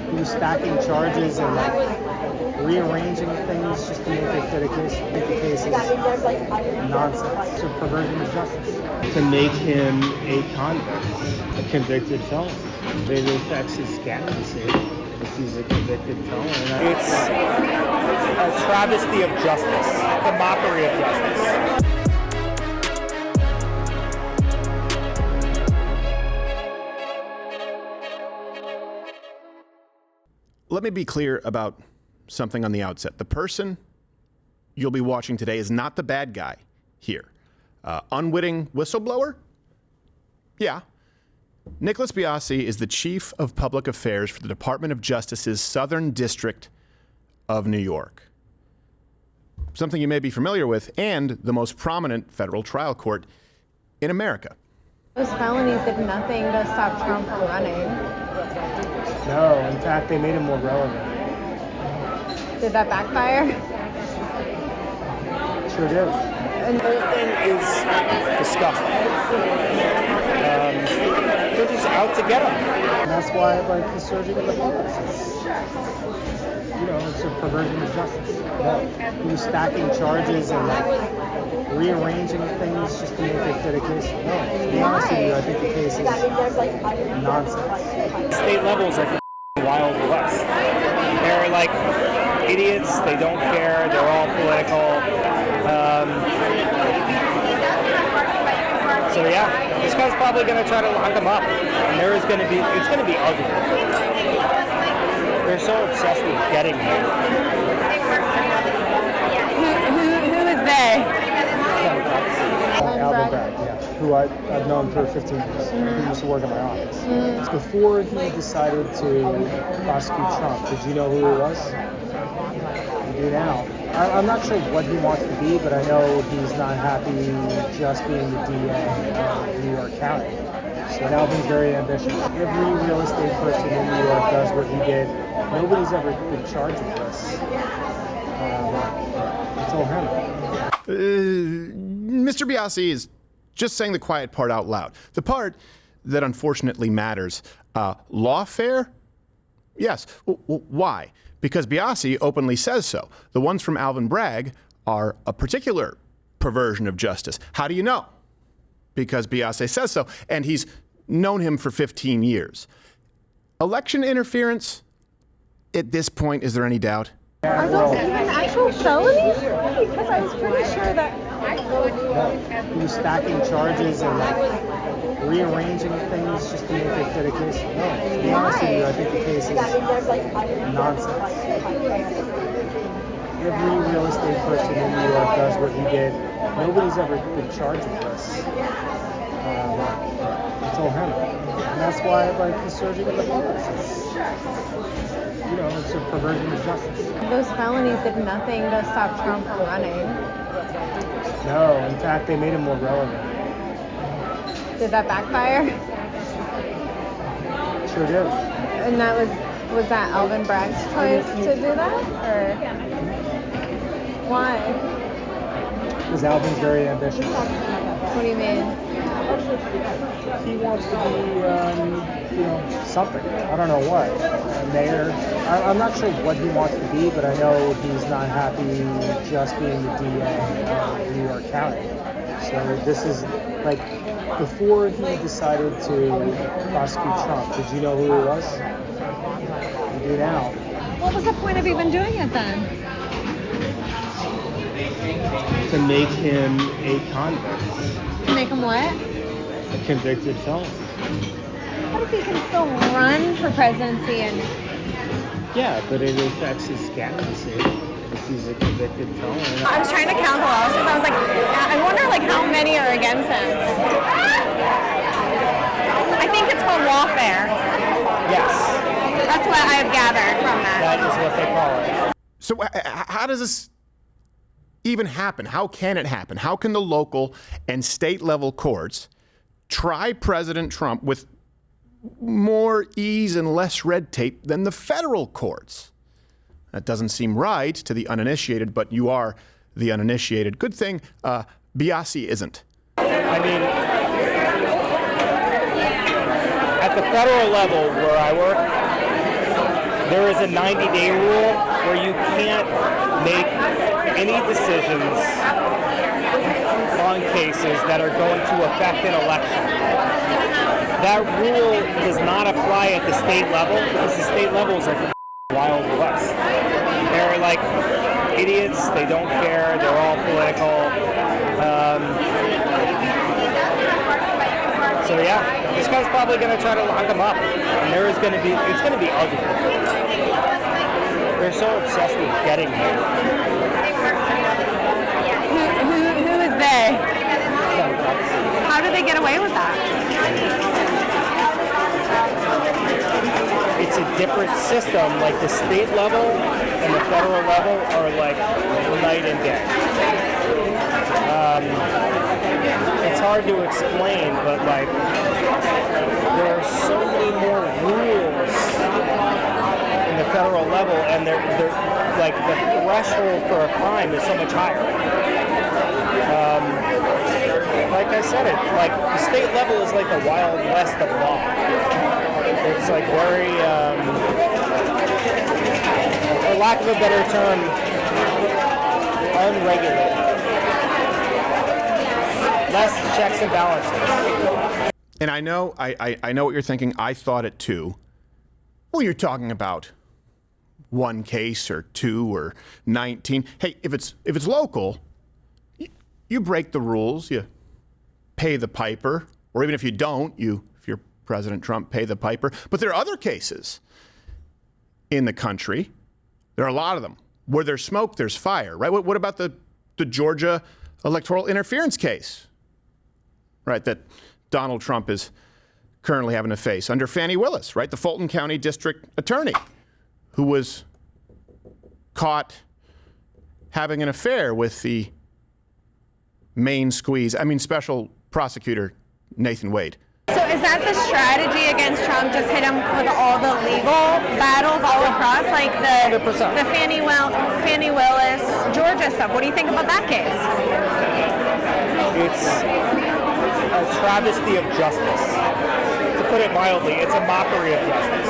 He was stacking charges and rearranging things just to make it fit a case. Make the case is nonsense. It's a perversion of justice. To make him a convict, a convicted felon. It affects his candidacy if he's a convicted felon. It's a travesty of justice, a mockery of justice. Let me be clear about something on the outset. The person you'll be watching today is not the bad guy here. Unwitting whistleblower? Yeah. Nicholas Biasi is the Chief of Public Affairs for the Department of Justice's Southern District of New York. Something you may be familiar with, and the most prominent federal trial court in America. Those felonies did nothing to stop Trump from running. No, in fact, they made him more relevant. Did that backfire? Sure did. And the whole thing is disgusting. They're just out to get him. And that's why I like the surging of the police. It's a perversion of justice. He was stacking charges and rearranging things just to make it fit a case. No, to be honest with you, I think the case is nonsense. State levels are Wild West. They're like idiots. They don't care. They're all political. So yeah, this guy's probably going to try to lock him up, and it's going to be ugly. They're so obsessed with getting him. Who is they? Alvin Bragg, yeah, who I've known for 15 years. He used to work in my office. Before he decided to prosecute Trump, did you know who he was? You do now. I'm not sure what he wants to be, but I know he's not happy just being the DA of New York County. So Alvin's very ambitious. Every real estate person in New York does what he did. Nobody's ever been charged with this until him. Mr. Biasi is just saying the quiet part out loud. The part that unfortunately matters. Lawfare? Yes. Why? Because Biasi openly says so. The ones from Alvin Bragg are a particular perversion of justice. How do you know? Because Biasi says so, and he's known him for 15 years. Election interference? At this point, is there any doubt? Are those even actual felonies? Because I was pretty sure that... No, he was stacking charges and rearranging things just to make it fit a case. No, to be honest with you, I think the case is nonsense. Every real estate person in New York does what he did. Nobody's ever been charged with this until him. And that's why I like the surging of the police. It's a perversion of justice. Those felonies did nothing to stop Trump from running. No, in fact, they made him more relevant. Did that backfire? Sure did. And was that Alvin Bragg's choice to do that? Or why? Because Alvin's very ambitious. What do you mean? He wants to be, something. I don't know what. Mayor. I'm not sure what he wants to be, but I know he's not happy just being the DA of New York County. So this is before he decided to prosecute Trump, did you know who he was? You do now. What was the point of even doing it then? To make him a convict. To make him what? A convicted felon. What if he can still run for presidency and... Yeah, but it affects his candidacy if he's a convicted felon. I was trying to count who else, because I was like, I wonder how many are against him. I think it's called Lawfare. Yes. That's what I've gathered from that. That is what they call it. So how does this even happen? How can it happen? How can the local and state level courts try President Trump with more ease and less red tape than the federal courts? That doesn't seem right to the uninitiated, but you are the uninitiated. Good thing Biasi isn't. I mean, at the federal level where I work, there is a 90-day rule where you can't make any decisions on cases that are going to affect an election. That rule does not apply at the state level because the state level is like the Wild West. They're like idiots. They don't care. They're all political. So yeah, this guy's probably going to try to lock him up, and it's going to be ugly. They're so obsessed with getting him. Who is they? How do they get away with that? It's a different system. Like the state level and the federal level are like night and day. It's hard to explain, but like there are so many more rules in the federal level, and they're like the threshold for a crime is so much higher. Like I said, like the state level is like the Wild West of law. It's like very, for lack of a better term, unregulated. Less checks and balances. And I know what you're thinking. I thought it too. Well, you're talking about one case or two or 19. Hey, if it's local, you break the rules. You pay the piper, or even if you don't, if you're President Trump, pay the piper. But there are other cases in the country. There are a lot of them where there's smoke, there's fire, right? What about the Georgia electoral interference case, right? That Donald Trump is currently having to face under Fani Willis, right? The Fulton County District Attorney who was caught having an affair with the special prosecutor Nathan Wade. So is that the strategy against Trump? Just hit him with all the legal battles all across, like the 100%. the Fani Willis, Georgia stuff? What do you think about that case? It's a travesty of justice. To put it mildly, it's a mockery of justice.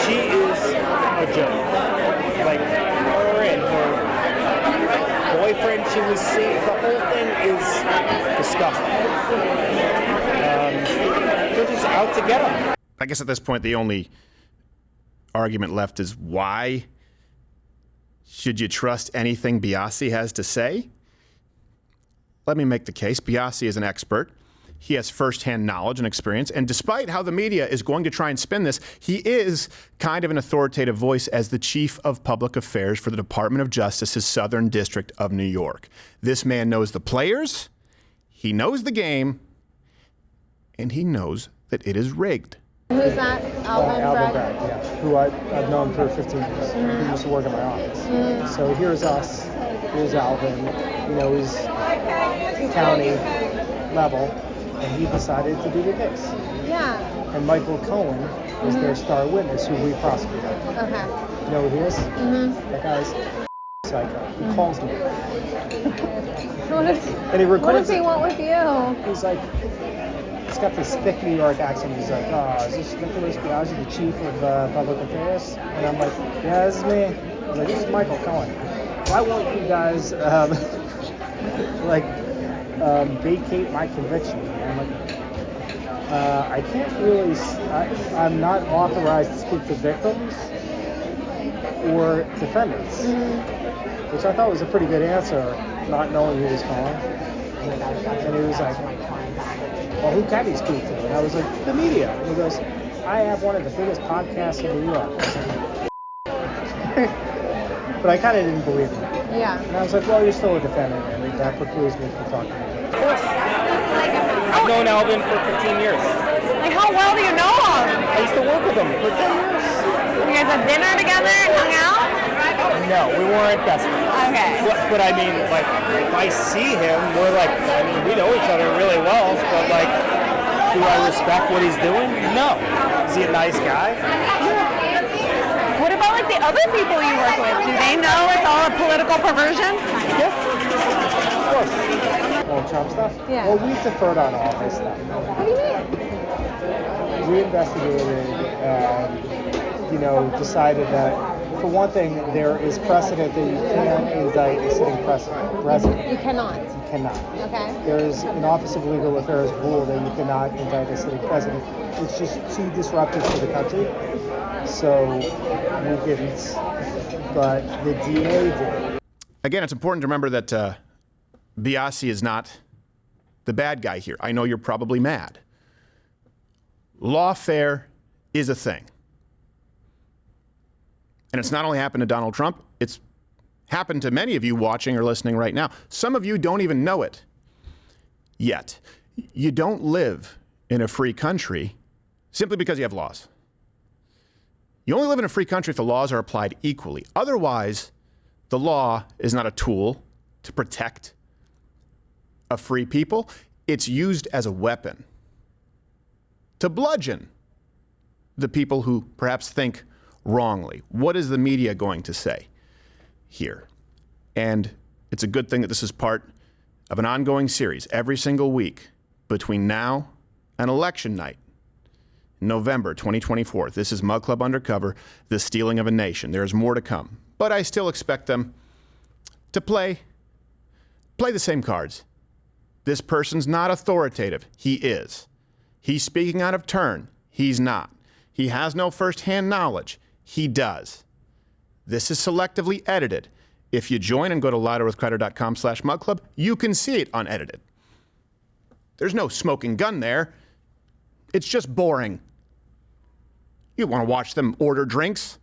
She is a joke. Like her and her boyfriend she was seeing, the whole thing is disgusting. They're just out to get him. I guess at this point, the only argument left is why should you trust anything Biasi has to say? Let me make the case. Biasi is an expert. He has firsthand knowledge and experience. And despite how the media is going to try and spin this, he is kind of an authoritative voice as the chief of public affairs for the Department of Justice's Southern District of New York. This man knows the players, he knows the game, and he knows that it is rigged. Who's that? Alvin Bragg, Bragg? yeah, who I've known for 15 years, who used to work in my office. So here's us, here's Alvin, he's county level, and he decided to do the case. Yeah. And Michael Cohen is their star witness who we prosecuted. Okay. You know who he is? That guy's psycho. He calls me. And he records What does he it. want with you? He's like, he's got this thick New York accent. He's like, is this Nicholas Biasi, the chief of public affairs? And I'm like, yeah, this is me. He's like, this is Michael Cohen. Why won't you guys, vacate my conviction? And I'm like, I can't really, I'm not authorized to speak to victims or defendants. Which I thought was a pretty good answer, not knowing who was calling. And he was like, well, who can he speak to? And I was like, the media. And he goes, I have one of the biggest podcasts in New York. But I kind of didn't believe him. Yeah. And I was like, well, you're still a defendant, and that precludes me from talking to you. Of course. I've known Alvin for 15 years. Like, how well do you know him? I used to work with him for 10 years. You guys had dinner together and hung out? No, we weren't best friends. Okay. But I mean, like, if I see him, we know each other really well, but like, do I respect what he's doing? No. Is he a nice guy? What about like the other people you work with? Do they know it's all a political perversion? Yeah. Of course. Well, Trump stuff? Yeah. Well, we deferred on all this stuff. What do you mean? We investigated, decided that, for one thing, there is precedent that you can't indict a sitting president. You cannot. You cannot. Okay. There is an Office of Legal Affairs rule that you cannot indict a sitting president. It's just too disruptive to the country. So we didn't. But the DA did. Again, it's important to remember that Biase is not the bad guy here. I know you're probably mad. Lawfare is a thing. And it's not only happened to Donald Trump, it's happened to many of you watching or listening right now. Some of you don't even know it yet. You don't live in a free country simply because you have laws. You only live in a free country if the laws are applied equally. Otherwise, the law is not a tool to protect a free people. It's used as a weapon to bludgeon the people who perhaps think wrongly. What is the media going to say here? And it's a good thing that this is part of an ongoing series every single week between now and election night, November 2024. This is Mug Club Undercover, the stealing of a nation. There's more to come, but I still expect them to play the same cards. This person's not authoritative. He is. He's speaking out of turn. He's not. He has no first-hand knowledge. He does. This is selectively edited. If you join and go to louderwithcrowder.com/mugclub, you can see it unedited. There's no smoking gun there. It's just boring. You want to watch them order drinks?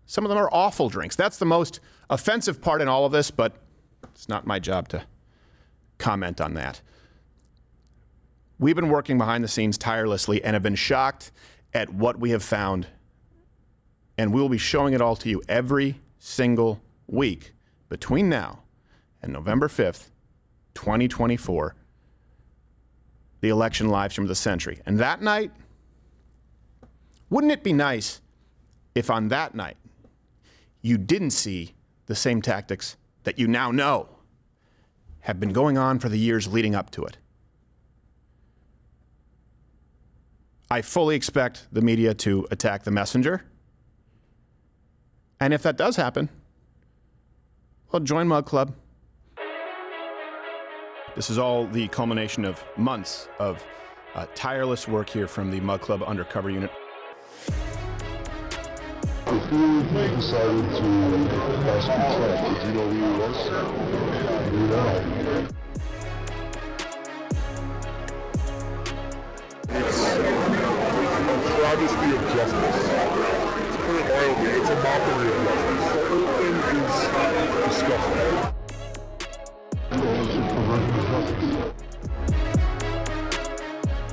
Some of them are awful drinks. That's the most offensive part in all of this, but it's not my job to comment on that. We've been working behind the scenes tirelessly and have been shocked at what we have found, and we'll be showing it all to you every single week between now and November 5th, 2024, the election live stream of the century. And that night, wouldn't it be nice if on that night you didn't see the same tactics that you now know have been going on for the years leading up to it? I fully expect the media to attack the messenger. And if that does happen, well, join Mug Club. This is all the culmination of months of tireless work here from the Mug Club Undercover Unit. Before you decided to prosecute Trump, did you know who he was? It's a travesty of justice. To put it mildly, it's a mockery of justice. The whole thing is disgusting.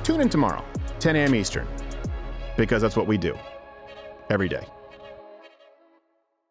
Tune in tomorrow, 10 a.m. Eastern, because that's what we do every day.